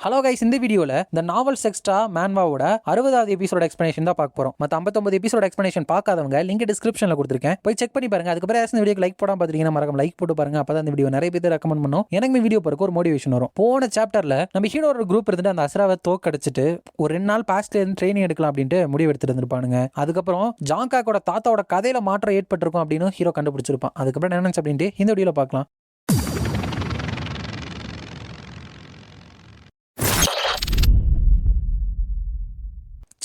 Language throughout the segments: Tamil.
ஹலோ கைஸ், இந்த வீடியோல இந்த நாவல்ஸ் எக்ஸ்ட்ரா மேன்வாவோட 60வது எபிசோட எக்ஸ்பிளனேஷன் தான் பார்க்க போறோம். மத்த 59 எபிசோட எக்ஸ்பிளனேஷன் பார்க்காதவங்க லிங்க் டிஸ்கிரிப்ஷன்ல கொடுத்துருக்கேன், போய் செக் பண்ணி பாருங்க. அதுக்கப்புறம் இந்த வீடியோக்கு லைக் போடாம பாத்தீங்கன்னா மறக்காம லைக் போட்டு பாருங்க. அப்பதான் இந்த வீடியோ நிறைய பேர் ரெக்கமெண்ட் பண்ணும், எனக்கு வீடியோ பார்க்க ஒரு மோட்டிவேஷன் வரும். போன சாப்டர்ல நம்ம ஹீரோ ஒரு குரூப் இருந்துட்டு அந்த அஸ்ராவை தோக்கடிச்சிட்டு ஒரு 2 நாள் பாஸ்ட்ல இருந்து ட்ரைனிங் எடுக்கலாம் அப்படின்ட்டு முடிவு எடுத்துட்டு இருந்திருப்பானுங்க. அதுக்கப்புறம் ஜாங்காக்கோட தாத்தாவோட கதையில மாற்றம் ஏற்பட்டிருக்கும் அப்படின்னு ஹீரோ கண்டுபிடிச்சிருப்பான். அதுக்கப்புறம் என்ன நினைச்சு அப்படின்ட்டு இந்த வீடியோல பார்க்கலாம்.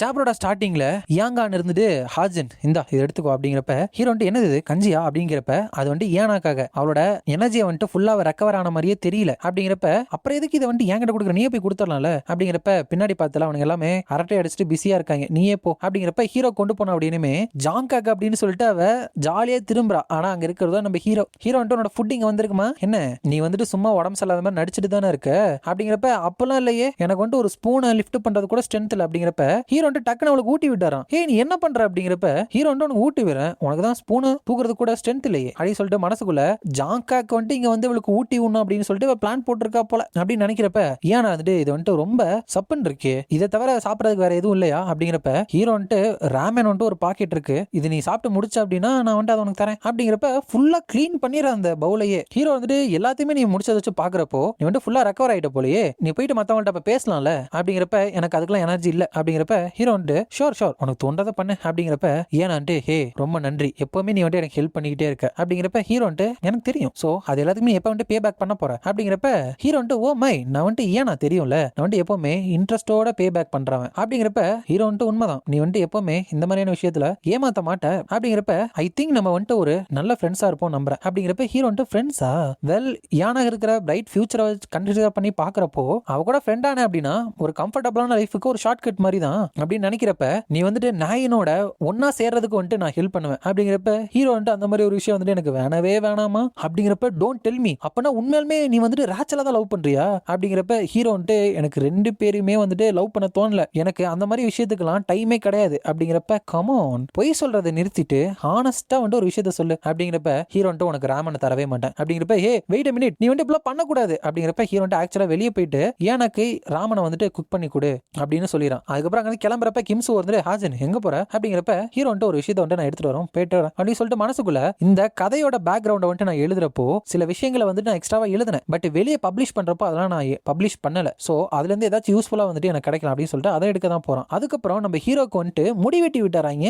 சாப்டரோட ஸ்டார்டிங்ல யாங்கான் இருந்துட்டு ஹாஜன் இந்தா இதை எடுத்துக்கோ அப்படிங்கிறப்ப ஹீரோ வந்துட்டு என்னது கஞ்சியா அப்படிங்கிறப்ப அது வந்துட்டு ஏனாக்காக அவளோட எனர்ஜியை வந்துட்டு ஃபுல்லா ரெக்கவர் ஆன மாதிரியே தெரியல. அப்படிங்கிறப்ப அப்புறம் எதுக்கு இதை வந்துட்டு என்கிட்ட கொடுக்குற, நீயே போய் கொடுத்துடலாம்ல அப்படிங்கிறப்ப பின்னாடி பார்த்தல அவனுங்க எல்லாமே அரட்டை அடிச்சுட்டு பிஸியா இருக்காங்க, நீயே போ அப்படிங்கிறப்ப ஹீரோ கொண்டு போன அப்படின்னுமே ஜாங்காக்கு அப்படின்னு சொல்லிட்டு அவ ஜாலியா திரும்புறா. ஆனா அங்க இருக்கிறதோ நம்ம ஹீரோ வந்துட்டு உன்னோட ஃபுட் இங்க வந்திருக்குமா, என்ன நீ வந்துட்டு சும்மா உடம்பு சரியில்லாத மாதிரி நடிச்சுட்டு தானே இருக்க அப்படிங்கிறப்ப அப்பெல்லாம் இல்லையே, எனக்கு வந்துட்டு ஒரு ஸ்பூனை லிஃப்ட் பண்றது கூட ஸ்ட்ரென்த் இல்லை அப்படிங்கிறப்ப ஹீரோ டக்குனு அவளுக்கு ஊட்டி விட்டாராம். ஏய் நீ என்ன பண்ற அப்படிங்கிறப்ப ஹீரோ உனக்கு ஊட்டி விடுறேன், உனக்கு தான் ஸ்பூனு தூக்குறது கூட ஸ்ட்ரென்த் இல்லையே அப்படின்னு சொல்லிட்டு மனசுக்குள்ள ஜாங்காக்கு வந்துட்டு இங்க வந்து இவளுக்கு ஊட்டி விடணும் அப்படின்னு சொல்லிட்டு பிளான் போட்டிருக்கா போல அப்படின்னு நினைக்கிறப்ப ஏன்னா வந்துட்டு இது வந்துட்டு ரொம்ப சப்புன்னு இருக்கு, இதை தவிர சாப்பிடறதுக்கு வேற எதுவும் இல்லையா அப்படிங்கிறப்ப ஹீரோ வந்துட்டு ராமன் வந்துட்டு ஒரு பாக்கெட் இருக்கு, இது நீ சாப்பிட்டு முடிச்ச அப்படின்னா நான் வந்துட்டு அதை உனக்கு தரேன் அப்படிங்கிறப்ப ஃபுல்லா கிளீன் பண்ணிடுற அந்த பவுலையே. ஹீரோ வந்துட்டு எல்லாத்தையுமே நீ முடிச்சதை வச்சு பாக்குறப்போ நீ வந்துட்டு ஃபுல்லா ரெக்கவர் ஆயிட்ட போலயே, நீ போயிட்டு மத்தவங்கள்ட்ட அப்ப பேசலாம்ல அப்படிங்கிறப்ப எனக்கு அதுக்கெல்லாம் எனர்ஜி இல்ல அப்படிங்கிறப்ப ஹீரோ வந்துட்டு ஷோர் உனக்கு தோன்றதை பண்ணு அப்படிங்கிறப்ப ஏனான்ட்டு ஹே ரொம்ப நன்றி, எப்பவுமே நீ வந்துட்டு எனக்கு ஹெல்ப் பண்ணிக்கிட்டே இருக்க அப்படிங்கிறப்ப ஹீரோ வந்துட்டு எனக்கு தெரியும், சோ அது எல்லாத்துக்குமே எப்ப வந்துட்டு பே பேக் பண்ண போற அப்படிங்கிறப்ப ஹீரோ வந்துட்டு ஓ மை நான் வந்துட்டு ஏனா தெரியும்ல நான் வந்துட்டு எப்பவுமே இன்ட்ரெஸ்டோட பே பேக் பண்றவன் அப்படிங்கிறப்ப ஹீரோ வந்துட்டு உண்மைதான், நீ வந்துட்டு எப்பவுமே இந்த மாதிரியான விஷயத்துல ஏமாத்த மாட்ட அப்படிங்கிறப்ப ஐ திங்க் நம்ம வந்துட்டு ஒரு நல்ல ஃப்ரெண்ட்ஸா இருப்போம் நம்புறேன் அப்படிங்கிறப்ப ஹீரோ வந்துட்டு ஃப்ரெண்ட்ஸா வெல் யானாக இருக்கிற பிரைட் ஃபியூச்சரை கன்சிடர் பண்ணி பாக்குறப்போ அவ கூட ஃப்ரெண்டானே அப்படின்னா ஒரு கம்ஃபர்டபுளான லைஃபுக்கு ஒரு ஷார்ட் கட் மாதிரி தான் அப்படின்னு நினைக்கிறப்ப நீ வந்துட்டு நாயினோட ஒன்னா சேர்றதுக்கு வந்துட்டு நான் ஹெல்ப் பண்ணுவேன் அப்படிங்கிறப்ப ஹீரோ வந்துட்டு அந்த மாதிரி ஒரு விஷயம் வந்துட்டு எனக்கு வேணவே வேணாமா அப்படிங்கிறப்ப டோன்ட் டெல் மீ, அப்பனா உண்மையாலுமே நீ வந்துட்டு ராச்சலா தான் லவ் பண்றியா அப்படிங்கிறப்ப ஹீரோ வந்துட்டு எனக்கு 2 பேருமே வந்துட்டு லவ் பண்ண தோணல, எனக்கு அந்த மாதிரி விஷயத்துக்கெல்லாம் டைமே கிடையாது அப்படிங்கிறப்ப கமான் பொய் சொல்றதை நிறுத்திட்டு ஹானஸ்டா வந்துட்டு ஒரு விஷயத்த சொல்லு அப்படிங்கிறப்ப ஹீரோ வந்துட்டு உனக்கு ராமனை தரவே மாட்டேன் அப்படிங்கிறப்ப ஹே வெயிட் அ மினிட் நீ வந்துட்டு இப்பெல்லாம் பண்ணக்கூடாது அப்படிங்கிறப்ப ஹீரோ வந்துட்டு ஆக்சுவலா வெளியே போயிட்டு எனக்கு ராமனை வந்துட்டு குக் பண்ணி கொடு அப்படின்னு சொல்லிடுறான். அதுக்கப்புறம் அங்க கிளம்புறப்ப கிம்சு வந்து ஹாஜன் எங்க போற அப்படிங்கிறப்ப ஹீரோ வந்துட்டு ஒரு விஷயத்தை வந்துட்டு நான் எடுத்துட்டு வரோம் போயிட்டு வரேன் அப்படின்னு சொல்லிட்டு மனசுக்குள்ள இந்த கதையோட பேக்ரவுண்டை வந்துட்டு நான் எழுதுறப்போ சில விஷயங்களை வந்துட்டு நான் எக்ஸ்ட்ராவா எழுதினேன், பட் வெளியே பப்ளிஷ் பண்றப்போ அதெல்லாம் நான் பப்ளிஷ் பண்ணல, சோ அதுல இருந்து ஏதாச்சும் யூஸ்ஃபுல்லா வந்துட்டு எனக்கு கிடைக்கலாம் அப்படின்னு சொல்லிட்டு அதை எடுக்க தான் போறோம். அதுக்கப்புறம் நம்ம ஹீரோக்கு வந்துட்டு முடிவெட்டி விட்டாராங்க.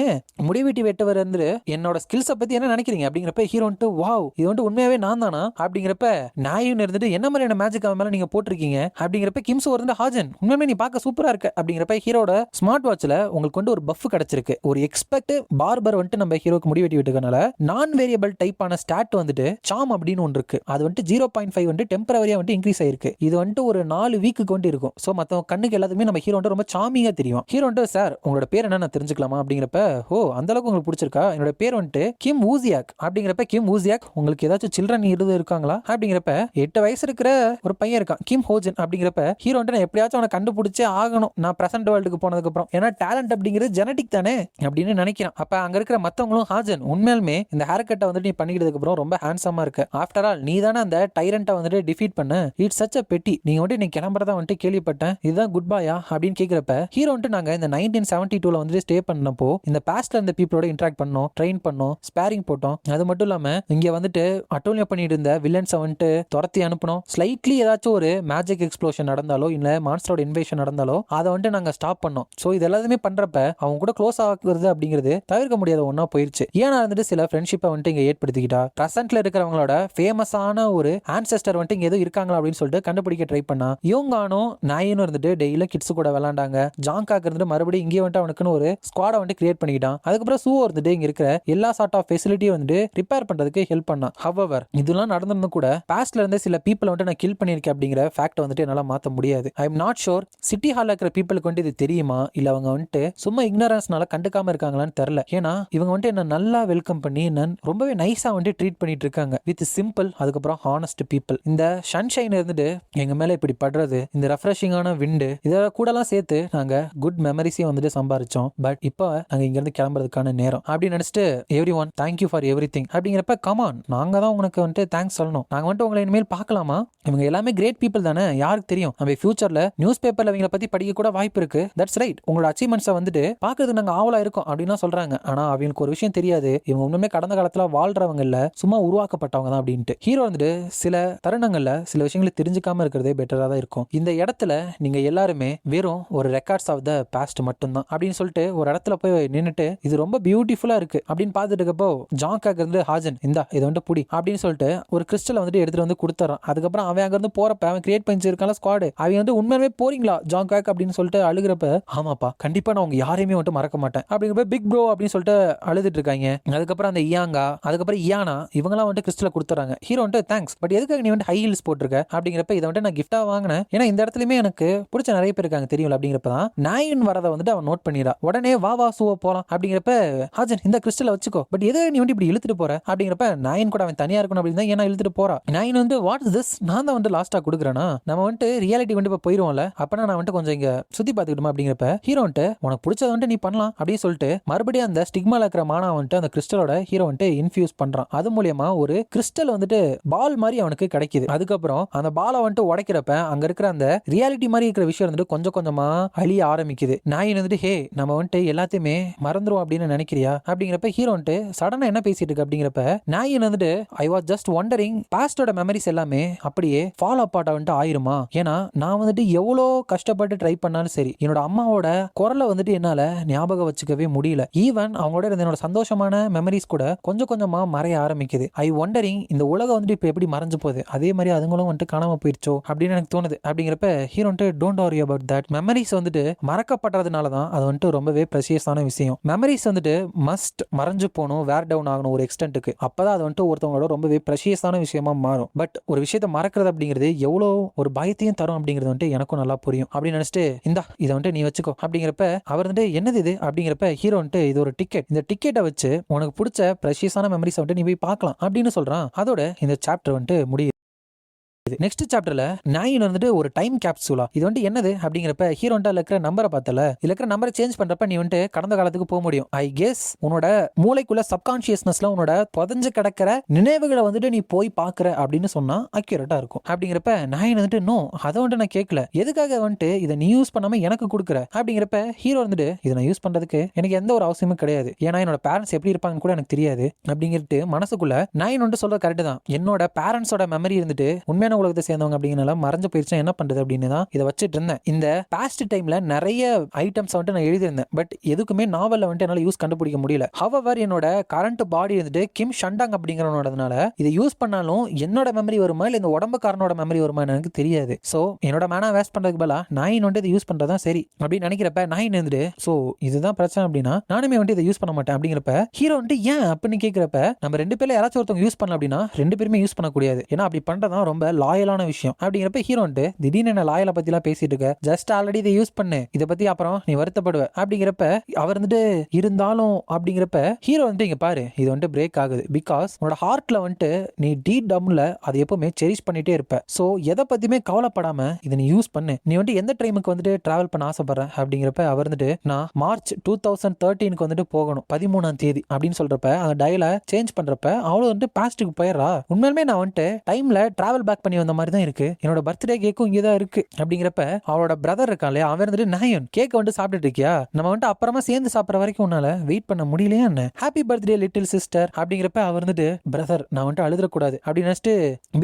முடிவெட்டி வெட்டவர் வந்து என்னோட ஸ்கில்ஸை பத்தி என்ன நினைக்கிறீங்க அப்படிங்கிறப்ப ஹீரோ வந்துட்டு வாவ் இது வந்துட்டு உண்மையாவே நான் தானா அப்படிங்கிறப்ப நாயும் இருந்துட்டு என்ன மாதிரியான மேஜிக் அவன் மேல நீங்க போட்டிருக்கீங்க அப்படிங்கிறப்ப கிம்சு வந்து ஹாஜன் உண்மையுமே நீ பார்க்க சூப்பரா இருக்க அப்படிங்கிறப்ப ஹீரோட ஸ்மார்ட் வாட்ச்ல உங்களுக்கு வந்து ஒரு பஃப் கிடைச்சிருக்கு, ஒரு எக்ஸ்பெக்ட் பார்பர் வந்துட்டு நம்ம ஹீரோக்கு முடி வெட்டி விட்டுக்கனால நான் வேரியபிள் டைப்பான ஸ்டாட் வந்துட்டு சாம் அப்படின்னு ஒன்று இருக்கு, அது வந்துட்டு 0.5 வந்துட்டு டெம்பரவரியா வந்துட்டு இன்க்ரீஸ் ஆயிருக்கு, இது வந்துட்டு ஒரு 4 வீக்கு கொண்டு இருக்கும், சோ மத்த கண்ணுக்கு எல்லாத்துக்குமே நம்ம ஹீரோ ரொம்ப சாமிங்கா தெரியும். ஹீரோ வந்துட்டு சார் உங்களோட பேர் என்ன நான் தெரிஞ்சுக்கலாமா அப்படிங்கிறப்ப ஓ அந்த அளவுக்கு உங்களுக்கு பிடிச்சிருக்கா, என்னோட பேர் வந்துட்டு கிம் ஊசியாக் அப்படிங்கிறப்ப கிம் ஊசியாக் உங்களுக்கு ஏதாச்சும் சில்ட்ரன் இருக்காங்களா அப்படிங்கிறப்ப 8 வயசு இருக்கிற ஒரு பையன் இருக்கான் கிம் ஹோஜன் அப்படிங்கிறப்ப ஹீரோ வந்துட்டு நான் எப்படியாச்சும் அவனை கண்டுபிடிச்சே ஆகணும் நான் பிரசன்ட் வேர்ல்டுக்கு போனதுக்கு அப்புறம், ஏன்னா டேலண்ட் அப்படிங்கிறது ஜெனடிக் தானே அப்படின்னு நினைக்கிறான். அப்ப அங்க இருக்கிற மத்தவங்களும் ஹாஜன் உண்மையாலுமே இந்த ஹேர் கட்டை வந்துட்டு நீ பண்ணிக்கிறதுக்கு அப்புறம் ரொம்ப ஹேண்ட்ஸமா இருக்க, ஆஃப்டர் ஆல் நீ தானே அந்த டைரண்ட்டை வந்துட்டு டிஃபீட் பண்ண, இட்ஸ் சச் அ பெட்டி, நீங்க வந்துட்டு நீ கிளம்புறதா வந்துட்டு கேள்விப்பட்டேன், இதுதான் குட் பாயா அப்படின்னு கேட்கிறப்ப ஹீரோ வந்துட்டு நாங்க இந்த 1972ல வந்துட்டு ஸ்டே பண்ணப்போ இந்த பாஸ்ட்ல இருந்த பீப்புளோட இன்டராக்ட் பண்ணோம், ட்ரெயின் பண்ணோம், ஸ்பேரிங் போட்டோம், அது மட்டும் இல்லாம இங்க வந்துட்டு அட்டோலியா பண்ணிட்டு இருந்த வில்லன்ஸை வந்துட்டு துரத்தி அனுப்பணும், ஸ்லைட்லி ஏதாச்சும் ஒரு மேஜிக் எக்ஸ்ப்ளோஷன் நடந்தாலோ இல்ல மான்ஸ்டரோட இன்வேஷன் நடந்தாலோ அதை வந்துட்டு நாங்க ஸ்டாப் பண்ணோம். சோ இது எல்லாத்தையுமே பண்றப்ப அவங்க கூட க்ளோஸ் ஆகுறது அப்படிங்கிறது தவிர்க்க முடியாத ஒன்னா போயிருச்சு. ஏன்னா வந்துட்டு சில ஃப்ரெண்ட்ஷிப்பை வந்துட்டு இங்க ஏற்படுத்திக்கிட்டா பிரசன்ட்ல இருக்கிறவங்களோட ஃபேமஸான ஒரு ஆன்செஸ்டர் வந்துட்டு இங்க எதுவும் இருக்காங்களா அப்படின்னு சொல்லிட்டு கண்டுபிடிக்க ட்ரை பண்ணா. இவங்கானும் நாயினும் இருந்துட்டு டெய்லியும் கிட்ஸ் கூட விளையாண்டாங்க. ஜாங்காக்கு இருந்துட்டு மறுபடியும் இங்கே வந்துட்டு அவனுக்குன்னு ஒரு ஸ்குவாடை வந்துட்டு கிரியேட் பண்ணிக்கிட்டான். அதுக்கப்புறம் சூ இருந்துட்டு இங்க இருக்கிற எல்லா சார்ட் ஆஃப் ஃபெசிலிட்டியும் வந்துட்டு ரிப்பேர் பண்றதுக்கு ஹெல்ப் பண்ணான். ஹவவர் இதெல்லாம் நடந்திருந்தும் கூட பாஸ்ட்ல இருந்து சில பீப்புள் வந்துட்டு நான் கில் பண்ணியிருக்கேன் அப்படிங்கிற ஃபேக்ட் வந்துட்டு என்னால மாற்ற முடியாது. I am not sure city ஹால்ல இருக்கிற பீப்புளுக்கு வந்துட்டு இது தெரியுமா இல்ல அவங்க வந்துட்டு சும்மா இக்னரன்ஸ்னால கண்டுக்காம இருக்காங்களான்னு தெரியல. ஏன்னா இவங்க வந்துட்டு என்ன நல்லா வெல்கம் பண்ணி ரொம்பவே நைஸா வந்துட்டு ட்ரீட் பண்ணிட்டு இருக்காங்க வித் சிம்பிள், அதுக்கப்புறம் ஹானஸ்ட் பீப்புள். இந்த சன்ஷைன் இருந்துட்டு எங்க மேல இப்படி படுறது, இந்த ரெஃப்ரெஷிங்கான விண்டு, இதை கூடலாம் சேர்த்து நாங்க குட் மெமரிஸையும் வந்துட்டு சம்பாரிச்சோம். பட் இப்போ நாங்க இங்க இருந்து கிளம்புறதுக்கான நேரம் அப்படின்னு நினைச்சிட்டு every one thank you for every thing அப்படிங்கிறப்ப கமான் நாங்க தான் உங்களுக்கு வந்துட்டு தேங்க்ஸ் சொல்லணும். நாங்க வந்துட்டு உங்களை இனிமேல் பார்க்கலாமா? இவங்க எல்லாமே கிரேட் பீப்புள் தானே, யாருக்கு தெரியும் நம்ம ஃபியூச்சர்ல நியூஸ் பேப்பர்ல இவங்களை பத்தி படிக்க கூட வாய்ப்பு இருக்கு. தட்ஸ் ரைட், உங்களோட அச்சீவ்மெண்ட்ஸை வந்துட்டு பாக்குறதுக்கு நாங்க ஆவலா இருக்கோம் அப்படின்னு சொல்றாங்க. ஆனா அவங்களுக்கு ஒரு விஷயம் தெரியாது, இவங்க ஒண்ணுமே கடந்த காலத்துல வாழ்றவங்க இல்ல, சும்மா உருவாக்கப்பட்டவங்க தான் அப்படின்ட்டு. ஹீரோ வந்துட்டு சில தருணங்கள்ல சில விஷயங்களை தெரிஞ்சுக்காம இருக்கிறதே பெட்டரா தான் இருக்கும். இந்த இடத்துல நீங்க எல்லாருமே வெறும் ஒரு ரெக்கார்ட்ஸ் ஆஃப் த பாஸ்ட் மட்டும்தான் அப்படின்னு சொல்லிட்டு ஒரு இடத்துல போய் நின்னுட்டு இது ரொம்ப பியூட்டிஃபுல்லா இருக்கு அப்படின்னு பார்த்துட்டு இருக்கப்போ ஜாங்காக் இருந்து ஹாஜன் இந்தா இதை வந்துட்டு புடி அப்படின்னு சொல்லிட்டு ஒரு கிறிஸ்டலை வந்துட்டு எடுத்துட்டு வந்து கொடுத்துறான். அதுக்கப்புறம் அவன் அங்க இருந்து போறப்ப அவன் கிரியேட் பண்ணி இருக்கான ஸ்குவாடு அவங்க வந்து உண்மையுமே போறீங்களா ஜாங்காக் அப்படின்னு சொல்லிட்டு அழுகிறப்ப ஆமாப்பா கண்டிப்பா நான் உங்க யாரையுமே வந்துட்டு மறக்க மாட்டேன் அப்படிங்கிறப்ப பிக் ப்ரோ அப்படின்னு சொல்லிட்டு அழுதுட்டு இருக்காங்க. அதுக்கப்புறம் அந்த இயாங்கா, அதுக்கப்புறம் இயானா இவங்கலாம் வந்துட்டு கிறிஸ்டலை கொடுத்துறாங்க. ஹீரோ வந்துட்டு தேங்க்ஸ், பட் எதுக்காக நீ வந்து ஹை ஹீல்ஸ் போட்டிருக்க அப்படிங்கிறப்ப இதை வந்துட்டு நான் கிஃப்டா வாங்கினேன், ஏன்னா இந்த இடத்துலயுமே எனக்கு பிடிச்ச நிறைய பேர் இருக்காங்க தெரியல அப்படிங்கிறப்பதான் நாயின் வரதை வந்துட்டு அவன் நோட் பண்ணிடா. உடனே வா வா சூவ போலாம் அப்படிங்கிறப்ப ஹாஜன் இந்த கிறிஸ்டலை வச்சுக்கோ, பட் எதை நீ வந்து இப்படி இழுத்துட்டு போற அப்படிங்கிறப்ப நாயின் கூட அவன் தனியா இருக்கணும் அப்படின்னு தான் ஏன்னா இழுத்துட்டு போறா. நாயின் வந்து வாட் இஸ் திஸ், நான் தான் வந்து லாஸ்டா கொடுக்குறேன்னா நம்ம வந்துட்டு ரியாலிட்டி வந்து இப்போ போயிருவோம்ல, அப்பனா நான் வந்துட்டு கொஞ்சம் இங்க சுத்தி பார்த்துக்கிட்டோமா அப்படிங்கிறப்ப ஹீரோ வந்துட்டு உனக்கு பிடிச்சத வந்துட்டு நீ பண்ணலாம் அப்படின்னு சொல்லிட்டு மறுபடியும் அந்த ஸ்டிக்மால இருக்கிற மானா வந்துட்டு அந்த கிறிஸ்டலோட ஹீரோ வந்துட்டு இன்ஃபியூஸ் பண்றான். அது மூலியமா ஒரு கிறிஸ்டல் வந்துட்டு பால் மாதிரி அவனுக்கு கிடைக்குது. அதுக்கப்புறம் அந்த பாலை வந்துட்டு உடைக்கிறப்ப அங்க இருக்கிற அந்த ரியாலிட்டி மாதிரி இருக்கிற விஷயம் வந்துட்டு கொஞ்சம் கொஞ்சமா அழிய ஆரம்பிக்குது. நாயின் வந்துட்டு ஹே நம்ம வந்துட்டு எல்லாத்தையுமே மறந்துரும் அப்படின்னு நினைக்கிறியா அப்படிங்கிறப்ப ஹீரோ வந்துட்டு சடனா என்ன பேசிட்டு இருக்கு அப்படிங்கிறப்ப நாயின் வந்துட்டு ஐ வாஸ் ஜஸ்ட் வண்டரிங் பாஸ்டோட மெமரிஸ் எல்லாமே அப்படியே ஃபாலோ அப்பார்ட் வந்துட்டு ஆயிருமா, ஏன்னா நான் வந்துட்டு எவ்வளோ கஷ்டப்பட்டு ட்ரை பண்ணாலும் சரி என்னோட அம்மாவோட குரலை வந்துட்டு என்னால ஞாபகம் வச்சுக்கவே முடியல. ஈவன் அவங்களோட இருந்த என்னோட சந்தோஷமான மெமரிஸ் கூட கொஞ்சம் கொஞ்சமா மறைய ஆரம்பிக்குது. ஐ ஒண்டரிங் இந்த உலகம் வந்துட்டு இப்ப எப்படி மறைஞ்சு போகுது, அதே மாதிரி அதுங்களும் வந்துட்டு காணாம போயிருச்சோ அப்படின்னு எனக்கு தோணுது அப்படிங்கிறப்ப ஹீரோ வந்துட்டு don't worry about that, memories வந்துட்டு மறக்கப்படுறதுனால தான் அது வந்துட்டு ரொம்பவே ப்ரெஷியஸான விஷயம். மெமரிஸ் வந்துட்டு மஸ்ட் மறைஞ்சு போகணும், வேர் டவுன் ஆகணும் ஒரு எக்ஸ்டென்ட்டுக்கு, அப்பதான் அது வந்துட்டு ஒருத்தவங்களோட ரொம்பவே ப்ரெஷியஸான விஷயமா மாறும். பட் ஒரு விஷயத்தை மறக்கிறது அப்படிங்கிறது எவ்வளோ ஒரு பயத்தையும் தரும் அப்படிங்கிறது வந்துட்டு எனக்கும் நல்லா புரியும் அப்படின்னு நினைச்சிட்டு இந்தா இதை வந்துட்டு நீ வச்சுக்கோ அப்படிங்கிறப்ப அவர் வந்துட்டு என்னது இது அப்படிங்கிறப்ப ஹீரோ வந்துட்டு இது ஒரு டிக்கெட், இந்த டிக்கெட்டை வச்சு உனக்கு பிடிச்ச ப்ரெஷியஸான மெமரிஸ் வந்துட்டு நீ போய் பார்க்கலாம் அப்படின்னு சொல்றான். அதோட இந்த சாப்டர் வந்துட்டு முடியுது. நெக்ஸ்ட் சாப்டர்ல நாயின் வந்துட்டு ஒரு டைம் கேப்சூலா இது வந்து என்னது அப்படிங்கிறப்ப ஹீரோ இருக்கிற நம்பரை பார்த்தல, இதுல இருக்கிற நம்பரை சேஞ்ச் பண்றப்ப நீ வந்துட்டு கடந்த காலத்துக்கு போக முடியும். ஐ கெஸ் உன்னோட மூளைக்குள்ள சப்கான்சியஸ்னஸ்ல உன்னோட புதஞ்சு கிடக்கிற நினைவுகளை வந்துட்டு நீ போய் பாக்குற அப்படின்னு சொன்னா அக்யூரேட்டா இருக்கும் அப்படிங்கிறப்ப நாயின் வந்துட்டு நோ அதை வந்துட்டு நான் கேட்கல, எதுக்காக வந்துட்டு இதை நீ யூஸ் பண்ணாம எனக்கு கொடுக்குற அப்படிங்கிறப்ப ஹீரோ வந்துட்டு இதை நான் யூஸ் பண்றதுக்கு எனக்கு எந்த ஒரு அவசியமும் கிடையாது, ஏன்னா என்னோட பேரண்ட்ஸ் எப்படி இருப்பாங்கன்னு கூட எனக்கு தெரியாது அப்படிங்கிறது மனசுக்குள்ள நாயின் வந்துட்டு சொல்றது கரெக்ட் தான். என்னோட பேரண்ட்ஸோட மெமரி இருந்துட்டு உண்மையான உலகத்தை சேர்ந்தவங்க அப்படிங்கிறனால மறைஞ்சு போயிருச்சா என்ன பண்றது அப்படின்னு தான் இதை வச்சுட்டு இருந்தேன். இந்த பாஸ்ட் டைம்ல நிறைய ஐட்டம்ஸ் வந்துட்டு நான் எழுதியிருந்தேன், பட் எதுக்குமே நாவல்ல வந்துட்டு என்னால யூஸ் கண்டுபிடிக்க முடியல. ஹவவர் என்னோட கரண்ட் பாடி இருந்துட்டு கிம் ஷண்டாங் அப்படிங்கிறவனோடனால இதை யூஸ் பண்ணாலும் என்னோட மெமரி வருமா இல்ல இந்த உடம்புக்காரனோட மெமரி வருமா எனக்கு தெரியாது. சோ என்னோட மேனா வேஸ்ட் பண்றதுக்கு பதிலா நாயின் வந்துட்டு இதை யூஸ் பண்றதா சரி அப்படின்னு நினைக்கிறப்ப நாயின் இருந்துட்டு சோ இதுதான் பிரச்சனை அப்படின்னா நானுமே வந்துட்டு இதை யூஸ் பண்ண மாட்டேன் அப்படிங்கிறப்ப ஹீரோ வந்துட்டு ஏன் அப்படின்னு கேட்கிறப்ப நம்ம ரெண்டு பேர்ல யாராச்சும் ஒருத்தவங்க யூஸ் பண்ணலாம் அப்படின்னா ரெண்டு பேருமே யூஸ் பண்ணக்கூடாது, ஏன்னா அப்படி பண்றதான் ரொம்ப லாயலான விஷயம் அப்படிங்கிறப்ப ஹீரோ வந்துட்டு திடீர்னு என்ன லாயலை பத்தி எல்லாம் பேசிட்டு இருக்க, ஜஸ்ட் ஆல்ரெடி இதை யூஸ் பண்ணு, இதை பத்தி அப்புறம் நீ வருத்தப்படுவ அப்படிங்கிறப்ப அவர் வந்துட்டு இருந்தாலும் அப்படிங்கிறப்ப ஹீரோ வந்துட்டு இங்க பாரு இது வந்துட்டு பிரேக் ஆகுது, பிகாஸ் உன்னோட ஹார்ட்ல வந்துட்டு நீ டீப் டவுன்ல அதை எப்பவுமே செரிஷ் பண்ணிட்டே இருப்ப. சோ எதை பத்தியுமே கவலைப்படாம இதை நீ யூஸ் பண்ணு, நீ வந்துட்டு எந்த டைமுக்கு வந்துட்டு டிராவல் பண்ண ஆசைப்படுற அப்படிங்கிறப்ப அவர் வந்துட்டு நான் மார்ச் 2013 வந்துட்டு போகணும் 13ஆம் தேதி அப்படின்னு சொல்றப்ப அந்த டயலை சேஞ்ச் பண்றப்ப அவளும் வந்துட்டு பாஸ்டுக்கு போயிடுறா. உண்மையுமே நான் வந்துட்டு டைம்ல டிராவல் பேக் பண்ணி வந்த மாதிரி தான் இருக்கு, என்னோட பர்த்டே கேக்கும் இங்கதான் இருக்கு அப்படிங்கிறப்ப அவளோட பிரதர் இருக்கான் இல்லையா அவன் வந்துட்டு நாயன் கேக் வந்துட்டு சாப்பிட்டுட்டு இருக்கியா, நம்ம வந்துட்டு அப்புறமா சேர்ந்து சாப்பிட்ற வரைக்கும் உன்னால வெயிட் பண்ண முடியலையா என்ன, ஹாப்பி பர்த்டே லிட்டில் சிஸ்டர் அப்படிங்கிறப்ப அவர் வந்துட்டு பிரதர் நான் வந்துட்டு அழுதுறக்கூடாது அப்படின்னு நினைச்சிட்டு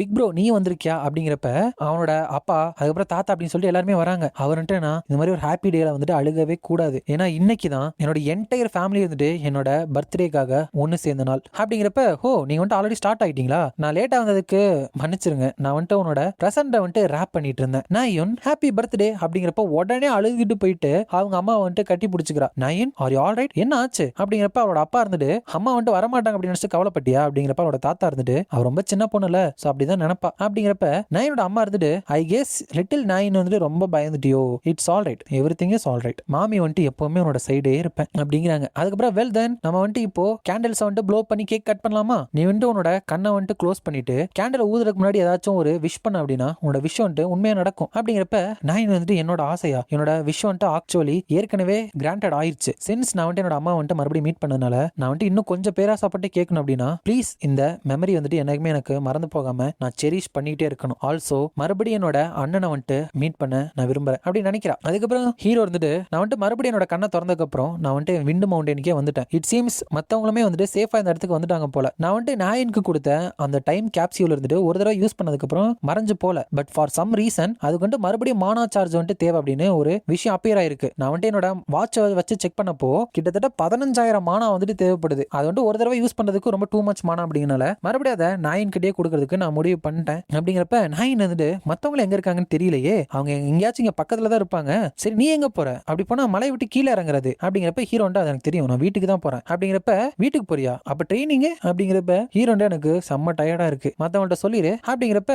பிக் ப்ரோ நீ வந்திருக்கியா அப்படிங்கிறப்ப அவனோட அப்பா அதுக்கப்புறம் தாத்தா அப்படின்னு சொல்லிட்டு எல்லாருமே வராங்க. அவர் வந்துட்டு நான் இந்த மாதிரி ஒரு ஹாப்பி டேல வந்துட்டு அழுகவே கூடாது, ஏன்னா இன்னைக்கு தான் என்னோட என்டையர் ஃபேமிலி வந்துட்டு என்னோட பர்த்டேக்காக ஒன்னு சேர்ந்த நாள் அப்படிங்கிறப்ப ஹோ நீங்க வந்துட்டு ஆல்ரெடி ஸ்டார்ட் ஆயிட்டீங்களா, நான் லேட்டா வந்ததுக்கு மன்னிச்சிருங்க, நான் வந்துட்டு உன்னோட பிரசன்ட வந்துட்டு ரேப் பண்ணிட்டு இருந்தேன். நயன் ஹாப்பி பர்த்டே அப்படிங்கிறப்ப உடனே அழுதுகிட்டு போயிட்டு அவங்க அம்மா வந்துட்டு கட்டி பிடிச்சிக்கிறா. Nayan are you all right, என்ன ஆச்சு அப்படிங்கிறப்ப அவளோட அப்பா இருந்துட்டு அம்மா வந்துட்டு வரமாட்டாங்க அப்படின்னு நினைச்சு கவலைப்பட்டியா அப்படிங்கிறப்ப அவளோட தாத்தா இருந்துட்டு அவர் ரொம்ப சின்ன பொண்ணுல சோ அப்படிதான் நினைப்பா அப்படிங்கிறப்ப நயனோட அம்மா இருந்துட்டு ஐ கெஸ் லிட்டில் நயன் வந்துட்டு ரொம்ப பயந்துட்டியோ, it's all right, everything is all right, மாமி வந்துட்டு எப்பவுமே உன்னோட சைடே இருப்பேன் அப்படிங்கிறாங்க. அதுக்கப்புறம் வெல் தென் நம்ம வந்துட்டு இப்போ கேண்டில்ஸ் வந்துட்டு ப்ளோ பண்ணி கேக் கட் பண்ணலாமா, நீ வந்துட்டு உன்னோட கண்ணை வந்துட்டு க்ளோஸ் பண்ணிட்டு கேண்டில் ஊதுறதுக்கு முன்னாடி ஏதாச்சும் ஒரு விஷ் பண்ண அப்படின்னா உன்னோட விஷ் வந்துட்டு உண்மையா நடக்கும் அப்படிங்கிறப்ப நயன் வந்துட்டு என்னோட ஆசையா என்னோட விஷ் வந்துட்டு ஆக்சுவலி ஏற்கனவே கிராண்டட் ஆயிடுச்சு. சின்ஸ் நான் வந்துட்டு என்னோட அம்மா வந்துட்டு மறுபடியும் மீட் பண்ணதுனால நான் வந்துட்டு இன்னும் கொஞ்சம் பேராசப்பட்டு கேட்கணும் அப்படின்னா ப்ளீஸ் இந்த மெமரி வந்துட்டு எனக்குமே எனக்கு மறந்து போகாம நான் செரிஷ் பண்ணிட்டே இருக்கணும். ஆல்சோ மறுபடியும் என்னோட அண்ணனை வந்துட்டு மீட் பண்ண நான் விரும்புறேன் அப்படின்னு நினைக்கிறேன். அதுக்கப்புறம் ஹீரோ இருந்துட்டு நான் வந்துட்டு மறுபடியும் என்னோட கண்ணை திறந்ததுக்கு அப்புறம் நான் வந்துட்டு விண்டு மவுண்டனுக்கே வந்துட்டேன். இட் சீம்ஸ் மத்தவங்களுமே வந்துட்டு சேஃபா இந்த இடத்துக்கு வந்துட்டாங்க போல. நான் வந்துட்டு நாயனுக்கு கொடுத்த அந்த டைம் கேப்சியூல் இருந்துட்டு ஒரு தடவை யூஸ் பண்ணதுக்கு அப்புறம் மறைஞ்சு போல. பட் ஃபார் சம் ரீசன் அதுக்கு வந்துட்டு மறுபடியும் மானா சார்ஜ் வந்துட்டு தேவை அப்படின்னு ஒரு விஷயம் அப்பியர் ஆயிருக்கு. நான் வந்துட்டு என்னோட வாட்சை வச்சு செக் பண்ணப்போ கிட்டத்தட்ட 15,000 மானா வந்துட்டு தேவைப்படுது. அது வந்துட்டு ஒரு தடவை யூஸ் பண்றதுக்கு ரொம்ப டூ மச் மானா அப்படிங்கனால மறுபடியும் அதை நாயின் கிட்டே கொடுக்கறதுக்கு நான் முடிவு பண்ணிட்டேன். அப்படிங்கிறப்ப நாயின் வந்துட்டு மத்தவங்க எங்க இருக்காங்கன்னு தெரியலையே, அவங்க எங்கேயாச்சும் இங்க பக்கத்துல தான் இருப்பாங்க, சரி நீ எங்க போற அப்படி போனா மலை விட்டு கீழே இறங்குறது அப்படிங்கிறப்ப ஹீரோண்டா எனக்கு தெரியும் நான் வீட்டுக்கு தான் போறேன் அப்படிங்கிறப்ப வீட்டுக்கு போறியா அப்ப ட்ரைனிங் அப்படிங்கிறப்ப ஹீரோண்டா எனக்கு செம்ம டயர்டா இருக்கு மத்தவங்கள்ட்ட சொல்லிடு அப்படிங்கிறப்ப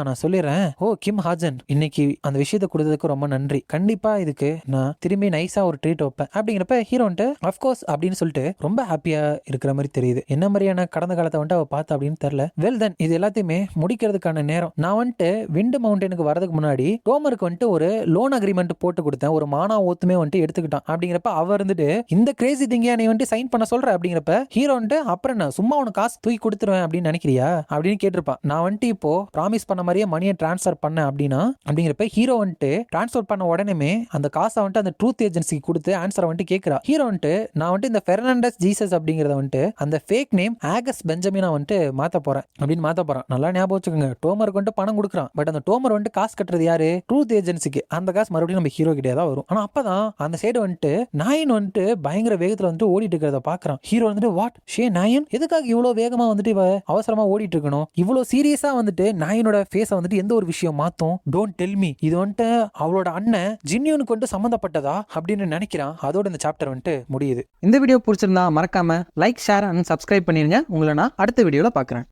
நான் சொல்லிடுறேன். ஓ கிம் ஹாஜன் இன்னைக்கு அந்த விஷயத்தை கொடுத்ததுக்கு ரொம்ப நன்றி, கண்டிப்பா இதுக்கு நான் திரும்பி நைஸா ஒரு ட்ரீட் வைப்பேன் அப்படிங்கிறப்ப ஹீரோன்ட்டு அஃப்கோர்ஸ் அப்படின்னு சொல்லிட்டு ரொம்ப ஹாப்பியா இருக்கிற மாதிரி தெரியுது. என்ன மாதிரியான கடந்த காலத்தை வந்துட்டு அவ பார்த்து அப்படின்னு தெரியல. வெல் தென் இது எல்லாத்தையுமே முடிக்கிறதுக்கான நேரம். நான் வந்துட்டு விண்டு மவுண்டனுக்கு வரதுக்கு முன்னாடி டோமருக்கு வந்துட்டு ஒரு லோன் அக்ரிமெண்ட் போட்டு கொடுத்தேன், ஒரு மானா ஓத்துமே வந்துட்டு எடுத்துக்கிட்டான் அப்படிங்கிறப்ப அவர் இருந்துட்டு இந்த கிரேசி திங்கியா நீ வந்துட்டு சைன் பண்ண சொல்ற அப்படிங்கிறப்ப ஹீரோ வந்துட்டு அப்புறம் நான் சும்மா உனக்கு காசு தூக்கி கொடுத்துருவேன் அப்படின்னு நினைக்கிறியா அப்படின்னு கேட்டிருப்பான். நான் வந்துட்டு இப்போ ப்ராமிஸ் பண்ண மாதிரியே மணியை டிரான்ஸ்ஃபர் பண்ண அப்படின்னா அப்படிங்கிறப்ப ஹீரோ வந்துட்டு டிரான்ஸ்ஃபர் பண்ண உடனே அந்த காசை வந்துட்டு அந்த ட்ரூத் ஏஜென்சிக்கு கொடுத்து ஆன்சரை வந்துட்டு கேட்கிறா. ஹீரோ வந்துட்டு நான் வந்துட்டு இந்த பெர்னாண்டஸ் ஜீசஸ் அப்படிங்கறத வந்துட்டு அந்த ஃபேக் நேம் ஆகஸ் பெஞ்சமினா வந்துட்டு மாத்த போறேன் அப்படின்னு மாத்த போறான். நல்லா ஞாபகம் வச்சுக்கோங்க, டோமருக்கு வந்துட்டு பணம் கொடுக்குறான், பட் அந்த டோமர் வந்துட்டு காசு கட்டுறது யாரு, ட்ரூத் ஏஜென்சிக்கு. அந்த காசு மறுபடியும் நம்ம ஹீரோ கிட்டே தான் வரும். ஆனா அப்பதான் அந்த சைடு வந்துட்டு நாயன் வந்துட்டு பயங்கர வேகத்துல வந்துட்டு ஓடிட்டு இருக்கிறத பாக்குறான். ஹீரோ வந்துட்டு வாட் ஷே நாயன் எதுக்காக இவ்வளவு வேகமா வந்துட்டு இவ அவசரமா ஓடிட்டு இருக்கணும், இவ்வளவு சீரியஸா வந்துட்டு நாயனோட ஃபேஸ வந்துட்டு எந்த ஒரு விஷயம் மாத்தும், டோன்ட் டெல் மீ இது வந்துட்டு அவளோட அண்ணன் ஜின்யூனுக்கு வந்துட்டு சம்பந்தப்பட்டதா அப்படின்னு நினைக்கிறான். அதோட இந்த சாப்டர் வந்துட்டு முடியுது. இந்த வீடியோ பிடிச்சிருந்தா மறக்காம லைக், ஷேர் அண்ட் சப்ஸ்கிரைப் பண்ணிருங்க. உங்களை நான் அடுத்த வீடியோல பார்க்குறேன்.